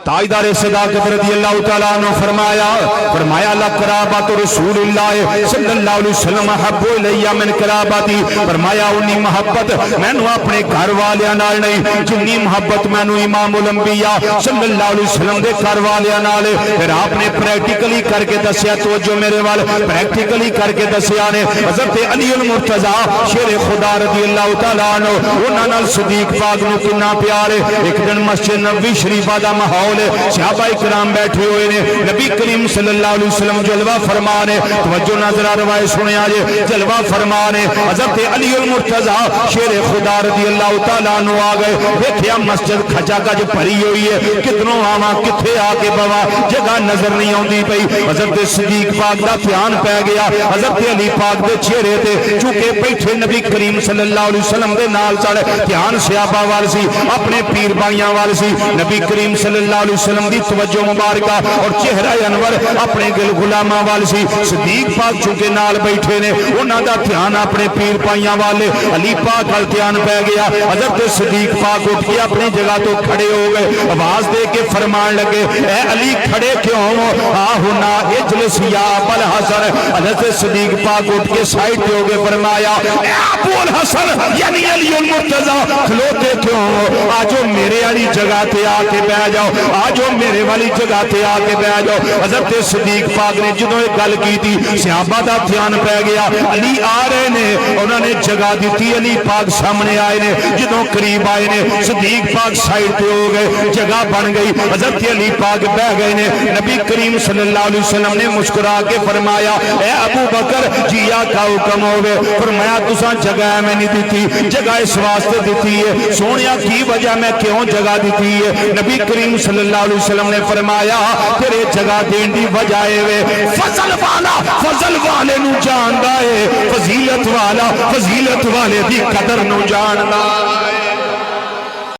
تاجدار صداقت رضی اللہ تعالیٰ عنہ فرمایا لقرابت رسول اللہ صلی اللہ علیہ وسلم حب الیہ من قرابتی، فرمایا انی محبت میں نو اپنے گھر والیاں نال نہیں جنی محبت میں نو امام الانبیاء صلی اللہ علیہ وسلم دے گھر والیاں نال۔ پھر آپ نے پریکٹیکلی کر کے دسیا، توجہ میرے وال، پریکٹیکلی کر کے دسیا نے حضرت علی المرتضی شیر خدا رضی اللہ تعالیٰ عنہ انہاں نال صدیق پاک نو کنا پیار ہے۔ ایک دن مسجد نبوی شریفہ دا ماحول، صحابہ اکرام بیٹھے ہوئے نے، نبی کریم صلی اللہ علیہ وسلم جلوہ فرمانے، توجہ نظرہ روایت سنے آجے، جلوہ فرمانے، حضرت علی المرتضی شیر خدا رضی اللہ تعالیٰ عنہ آگئے، دیکھیا مسجد کھچا کج بھری ہوئی ہے، کتنوں آما کتھے آکے بوا جگہ نظر نہیں ہوندی پئی۔ حضرت صدیق پاک دا دھیان پہ گیا حضرت علی پاک دے چہرے تے، چونکہ بیٹھے نبی کریم صلی اللہ علیہ وسلم دے نال ساڑے دھیان صحابہ وال سی، اپنے پیر بائیاں وال سی، نبی کریم صلی اللہ علیہ وسلم دی توجہ مبارکہ اور چہرہ انور اپنے گل غلامہ وال سی۔ صدیق پاک چونکہ نال بیٹھے نے، انہاں دا دھیان اپنے پیر پائیاں والے علی پاک وال دھیان پہ گیا۔ حضرت صدیق پاک اٹھ کے اپنی جگہ تو کھڑے ہو گئے، آواز دے کے فرمان لگے، اے علی کھڑے کیوں ہو؟ آہنا اجلس یا ابو الحسن۔ حضرت صدیق پاک اٹھ کے سائٹ پہ ہو گئے، فرمایا اے ابو الحسن یعنی علی المرتضی کھلوتے کیوں ہو؟ آجو میرے علی جگہ تے آ کے بیٹھ جاؤ، آجو میرے والی جگہ تے آ کے بیٹھ جاؤ۔ حضرت صدیق پاک نے جدوں ایک گل کی تھی، صحابہ دا دھیان پہ گیا، علی آ رہے نے، انہوں نے جگہ دیتی، علی پاک سامنے آئے نے، جدوں قریب آئے نے صدیق پاک سائڈ پہ ہو گئے، جگہ بن گئی، حضرت علی پاک بہ گئے نے۔ نبی کریم صلی اللہ علیہ وسلم نے مسکرا کے فرمایا اے ابو بکر جیا کا حکم ہوئے، فرمایا تساں جگہ میں نہیں دیتی، جگہ اس واسطے دیتی ہے سونیا کی وجہ میں کیوں جگہ دیتی ہے؟ نبی کریم صلی اللہ علیہ وسلم نے فرمایا تیرے جگہ دین دی وجہ ہے فضل والا فضل والے نو جاندا ہے، فضیلت والا فضیلت والے دی قدر نو جاندا ہے۔